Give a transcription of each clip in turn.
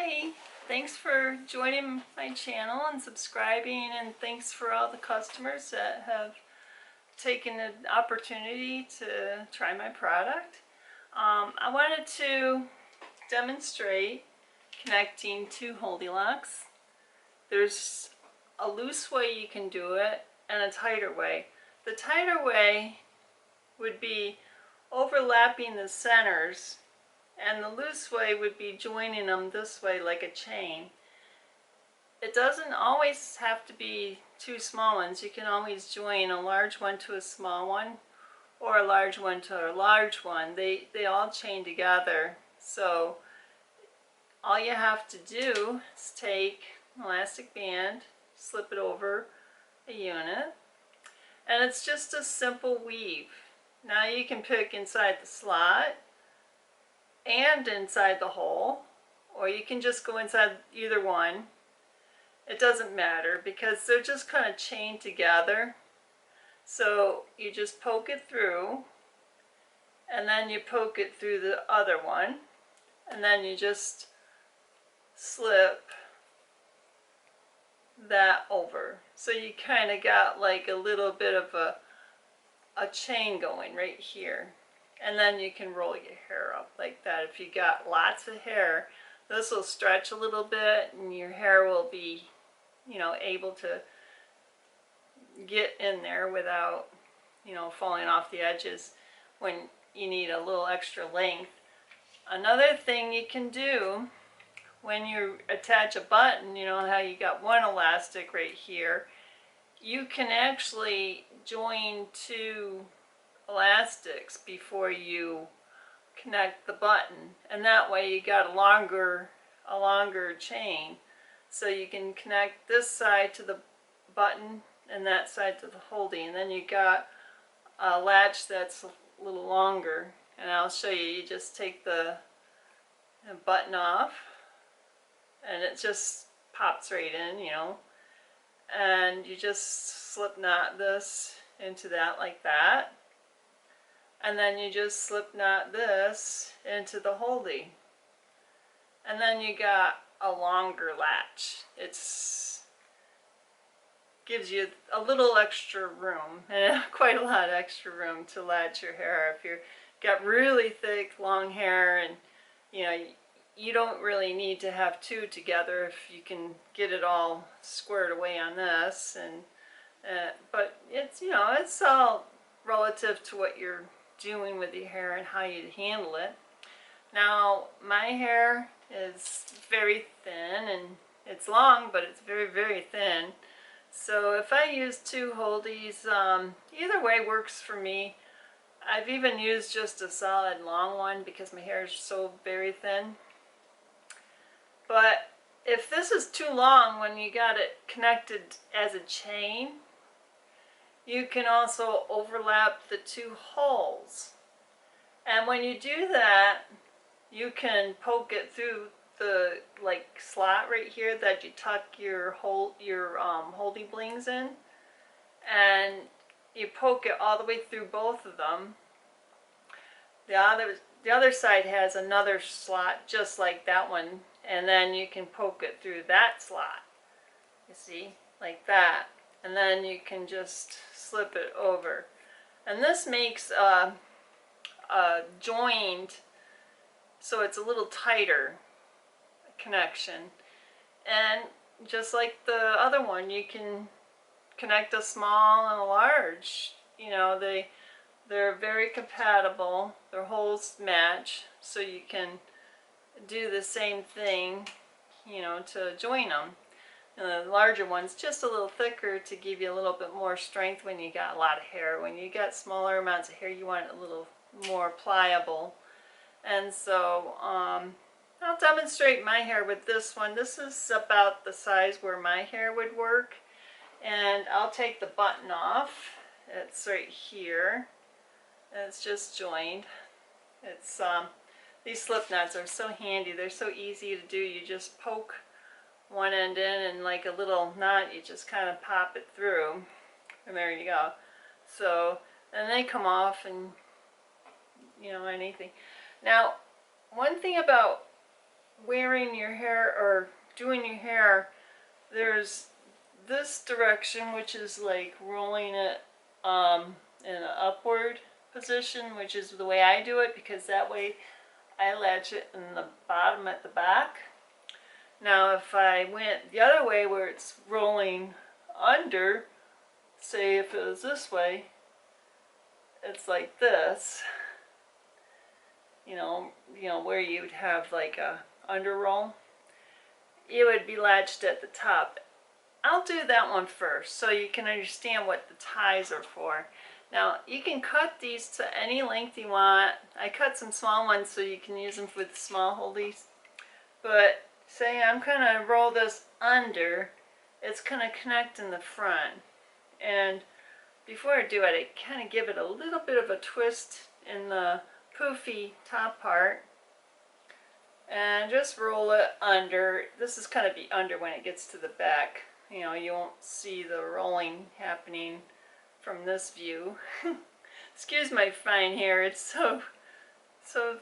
Hi, thanks for joining my channel and subscribing, and thanks for all the customers that have taken the opportunity to try my product. I wanted to demonstrate connecting two Holdi-locks. There's a loose way you can do it and a tighter way. The tighter way would be overlapping the centers, and the loose way would be joining them this way like a chain. It doesn't always have to be two small ones. You can always join a large one to a small one, or a large one to a large one. They all chain together. So all you have to do is take an elastic band, slip it over a unit, and it's just a simple weave. Now you can pick inside the slot and inside the hole, or you can just go inside either one. It doesn't matter because they're just kind of chained together. So you just poke it through, and then you poke it through the other one, and then you just slip that over. So you kind of got like a little bit of a chain going right here. And then you can roll your hair up like that. If you got lots of hair, this will stretch a little bit and your hair will be, able to get in there without, falling off the edges when you need a little extra length. Another thing you can do when you attach a button, you know how you got one elastic right here, you can actually join two elastics before you connect the button, and that way you got a longer chain, so you can connect this side to the button and that side to the Holdi, and then you got a latch that's a little longer. And I'll show you. You just take the button off and it just pops right in, and you just slip knot this into that like that. And then you just slip knot this into the Holdi. And then you got a longer latch. It's gives you a little extra room, and quite a lot of extra room to latch your hair. If you've got really thick, long hair, and you don't really need to have two together if you can get it all squared away on this. And but it's all relative to what you're doing with your hair and how you handle it. Now my hair is very thin, and it's long, but it's very, very thin. So if I use two Holdis, either way works for me. I've even used just a solid long one because my hair is so very thin. But if this is too long when you got it connected as a chain, you can also overlap the two holes. And when you do that, you can poke it through the slot right here that you tuck your Holdi blings in, and you poke it all the way through both of them. The other side has another slot just like that one, and then you can poke it through that slot. You see, like that. And then you can just slip it over. And this makes a joined, so it's a little tighter connection. And just like the other one, you can connect a small and a large. They're very compatible. Their holes match, so you can do the same thing, to join them. And the larger one's just a little thicker to give you a little bit more strength when you got a lot of hair. When you got smaller amounts of hair, you want it a little more pliable. And so I'll demonstrate my hair with this one. This is about the size where my hair would work. And I'll take the button off. It's right here. And it's just joined. It's these slip knots are so handy. They're so easy to do. You just poke one end in, and like a little knot, you just kind of pop it through, and there you go. So, and they come off, and anything. Now, one thing about wearing layering your hair or doing your hair, there's this direction, which is like rolling it in an upward position, which is the way I do it, because that way I latch it in the bottom at the back. Now if I went the other way where it's rolling under, say if it was this way, it's like this, you know where you would have like a under roll, it would be latched at the top. I'll do that one first so you can understand what the ties are for. Now you can cut these to any length you want. I cut some small ones so you can use them with small holdies. But say I'm going to roll this under, it's going to connect in the front. And before I do it, I kind of give it a little bit of a twist in the poofy top part. And just roll it under. This is going to be under when it gets to the back. You know, you won't see the rolling happening from this view. Excuse my fine hair, it's so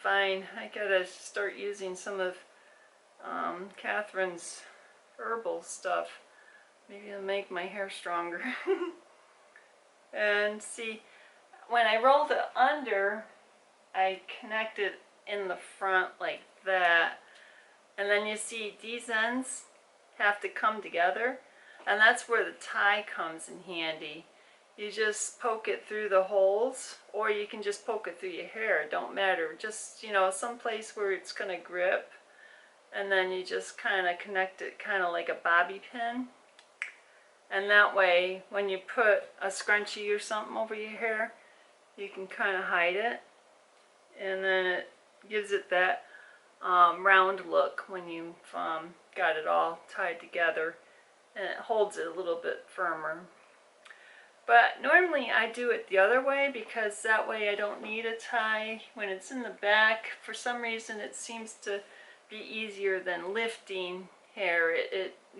fine. I gotta start using some of Catherine's herbal stuff. Maybe it'll make my hair stronger. And see, when I rolled it under, I connected in the front like that. And then you see these ends have to come together, and that's where the tie comes in handy. You just poke it through the holes, or you can just poke it through your hair, it don't matter. Just, you know, some place where it's going to grip, and then you just kind of connect it kind of like a bobby pin. And that way, when you put a scrunchie or something over your hair, you can kind of hide it, and then it gives it that round look when you've got it all tied together, and it holds it a little bit firmer. But normally I do it the other way, because that way I don't need a tie. When it's in the back, for some reason it seems to be easier than lifting hair.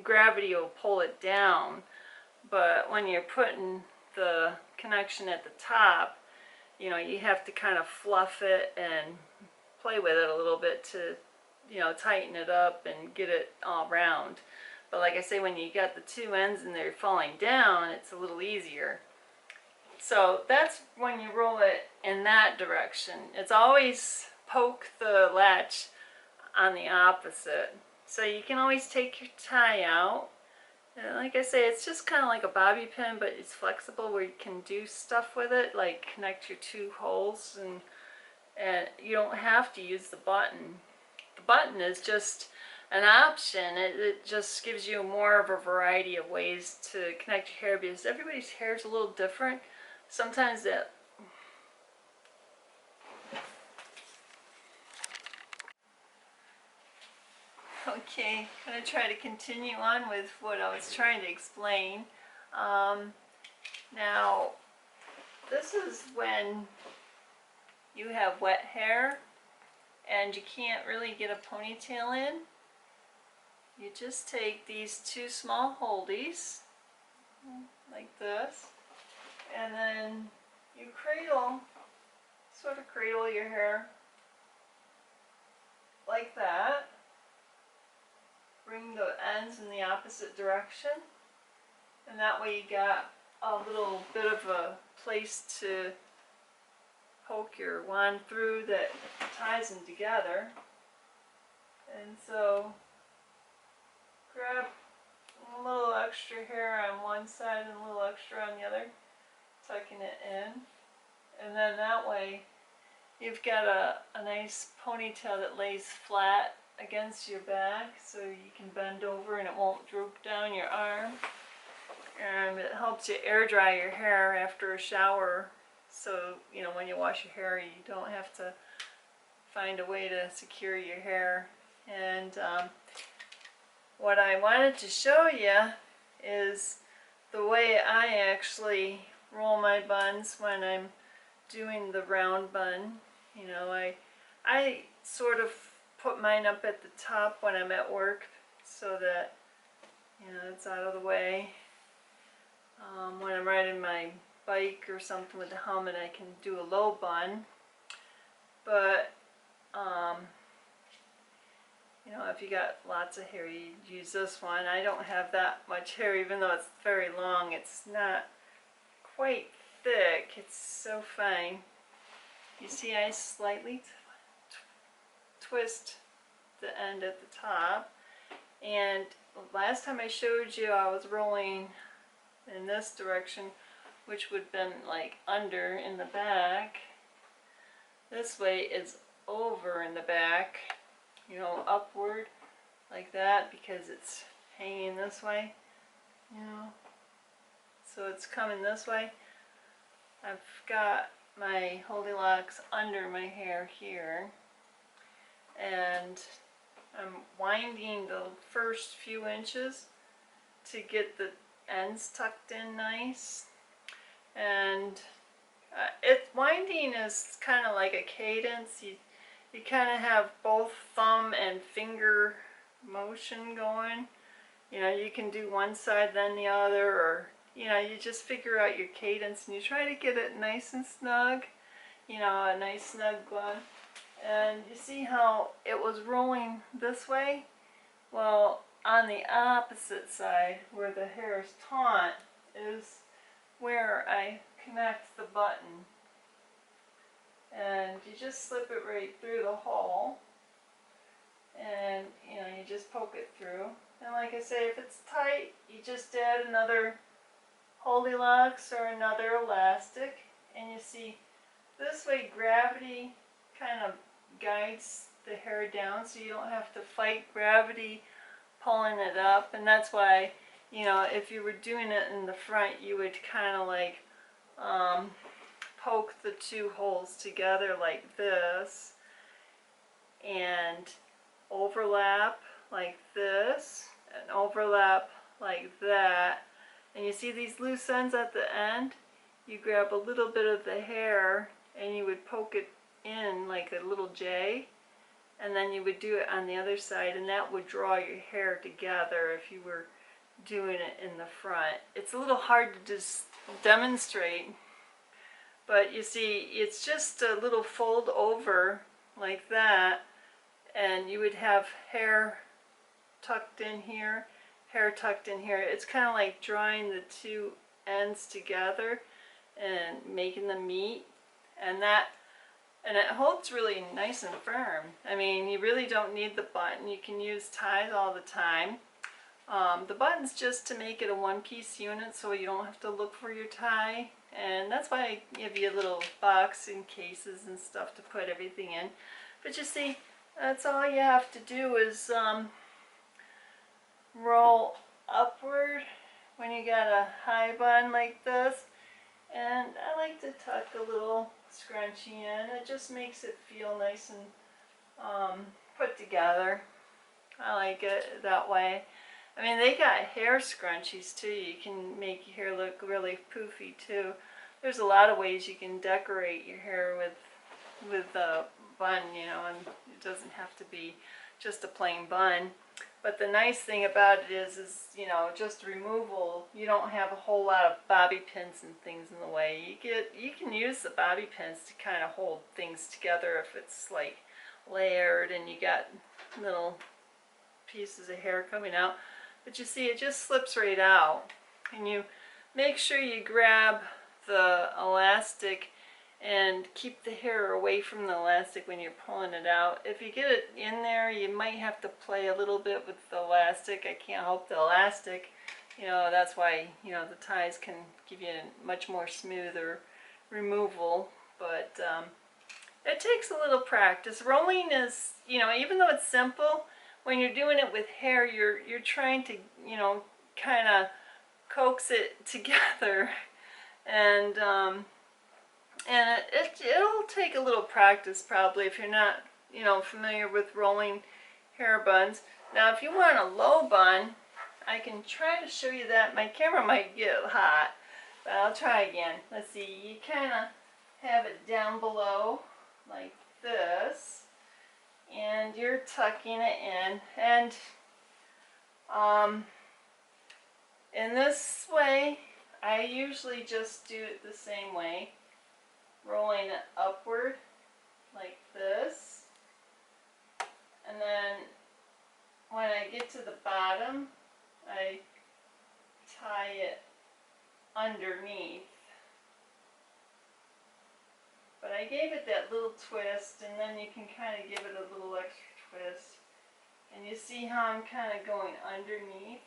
Gravity will pull it down, but when you're putting the connection at the top, you know, you have to kind of fluff it and play with it a little bit to, you know, tighten it up and get it all round. But like I say, when you got the two ends and they're falling down, it's a little easier. So that's when you roll it in that direction. It's always poke the latch on the opposite. So you can always take your tie out. And like I say, it's just kind of like a bobby pin, but it's flexible where you can do stuff with it, like connect your two holes, and you don't have to use the button. The button is just an option. It just gives you more of a variety of ways to connect your hair, because everybody's hair is a little different. Sometimes that okay, I'm going to try to continue on with what I was trying to explain. Now, this is when you have wet hair and you can't really get a ponytail in. You just take these two small holdies, like this, and then you sort of cradle your hair like that. Bring the ends in the opposite direction, and that way you got a little bit of a place to poke your wand through that ties them together. And so grab a little extra hair on one side and a little extra on the other, tucking it in, and then that way you've got a nice ponytail that lays flat against your back, so you can bend over and it won't droop down your arm. And it helps you air dry your hair after a shower, so you know when you wash your hair you don't have to find a way to secure your hair. And what I wanted to show you is the way I actually roll my buns when I'm doing the round bun. You know, I sort of put mine up at the top when I'm at work so that, you know, it's out of the way. When I'm riding my bike or something with the helmet, I can do a low bun. But You know, if you got lots of hair, you use this one. I don't have that much hair, even though it's very long. It's not quite thick. It's so fine. You see, I slightly twist the end at the top. And last time I showed you, I was rolling in this direction, which would have been like under in the back. This way is over in the back, you know, upward like that, because it's hanging this way, you know. So it's coming this way. I've got my Holdi-locks under my hair here, and I'm winding the first few inches to get the ends tucked in nice. And winding is kind of like a cadence. You kind of have both thumb and finger motion going. You know, you can do one side then the other, or you know, you just figure out your cadence and you try to get it nice and snug. You know, a nice snug bun. And you see how it was rolling this way? Well, on the opposite side, where the hair is taut, is where I connect the button. And you just slip it right through the hole. And, you know, you just poke it through. And like I say, if it's tight, you just add another Holdi-locks or another elastic. And you see, this way gravity kind of guides the hair down, so you don't have to fight gravity pulling it up. And that's why, you know, if you were doing it in the front, you would kind of like poke the two holes together like this and overlap like this and overlap like that. And you see these loose ends at the end? You grab a little bit of the hair and you would poke it in like a little J, and then you would do it on the other side, and that would draw your hair together if you were doing it in the front. It's a little hard to just demonstrate, but you see, it's just a little fold over like that, and you would have hair tucked in here, hair tucked in here. It's kind of like drawing the two ends together and making them meet, and it holds really nice and firm. I mean, you really don't need the button. You can use ties all the time. The button's just to make it a one-piece unit, so you don't have to look for your tie. And that's why I give you a little box in cases and stuff to put everything in. But you see, that's all you have to do is roll upward when you got a high bun like this. And I like to tuck a little scrunchie in. It just makes it feel nice and put together. I like it that way. I mean, they got hair scrunchies too. You can make your hair look really poofy too. There's a lot of ways you can decorate your hair with a bun, you know, and it doesn't have to be just a plain bun. But the nice thing about it is you know, just removal. You don't have a whole lot of bobby pins and things in the way. You can use the bobby pins to kind of hold things together if it's like layered and you got little pieces of hair coming out. But you see, it just slips right out. And you make sure you grab the elastic and keep the hair away from the elastic when you're pulling it out. If you get it in there, you might have to play a little bit with the elastic. I can't help the elastic. You know, that's why, you know, the ties can give you a much more smoother removal. But it takes a little practice. Rolling is, you know, even though it's simple, when you're doing it with hair, you're trying to, you know, kind of coax it together. And it'll take a little practice probably if you're not, you know, familiar with rolling hair buns. Now if you want a low bun, I can try to show you that. My camera might get hot, but I'll try again. Let's see, you kind of have it down below like this, and you're tucking it in. And in this way, I usually just do it the same way. Rolling it upward like this, and then I get to the bottom, I tie it underneath. But I gave it that little twist, and then you can kind of give it a little extra twist. And you see how I'm kind of going underneath?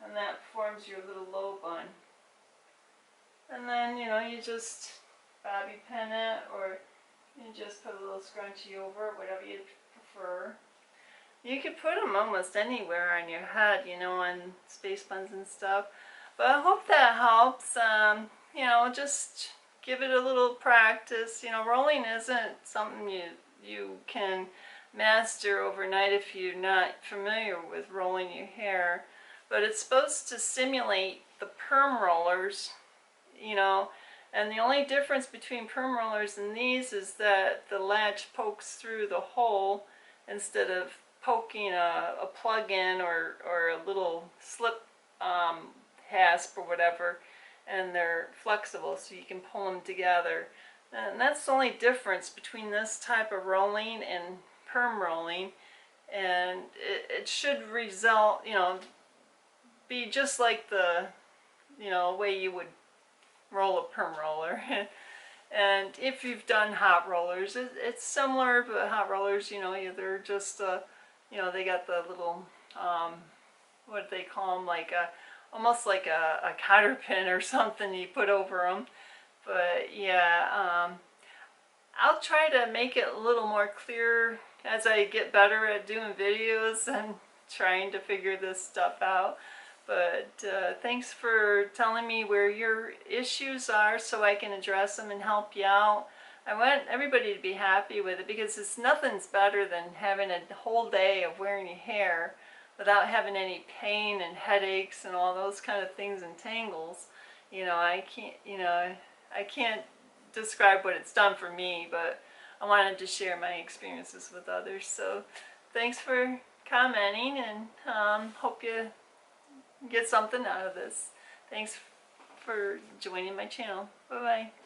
And that forms your little low bun. And then, you know, you just bobby pin it, or you just put a little scrunchie over it, whatever you prefer. You could put them almost anywhere on your head, you know, on space buns and stuff. But I hope that helps. You know, just give it a little practice. You know, rolling isn't something you can master overnight if you're not familiar with rolling your hair. But it's supposed to simulate the perm rollers, you know. And the only difference between perm rollers and these is that the latch pokes through the hole instead of poking a plug in or a little slip hasp or whatever, and they're flexible so you can pull them together. And that's the only difference between this type of rolling and perm rolling, and it should result, you know, be just like the, you know, way you would roll a perm roller. And if you've done hot rollers, it's similar, but hot rollers, you know, they're just, you know, they got the little, what do they call them, like almost like a cotter pin or something you put over them. But yeah, I'll try to make it a little more clear as I get better at doing videos and trying to figure this stuff out. But thanks for telling me where your issues are so I can address them and help you out. I want everybody to be happy with it, because nothing's better than having a whole day of wearing your hair without having any pain and headaches and all those kind of things and tangles. You know, I can't describe what it's done for me, but I wanted to share my experiences with others. So thanks for commenting, and hope you get something out of this. Thanks for joining my channel. Bye-bye.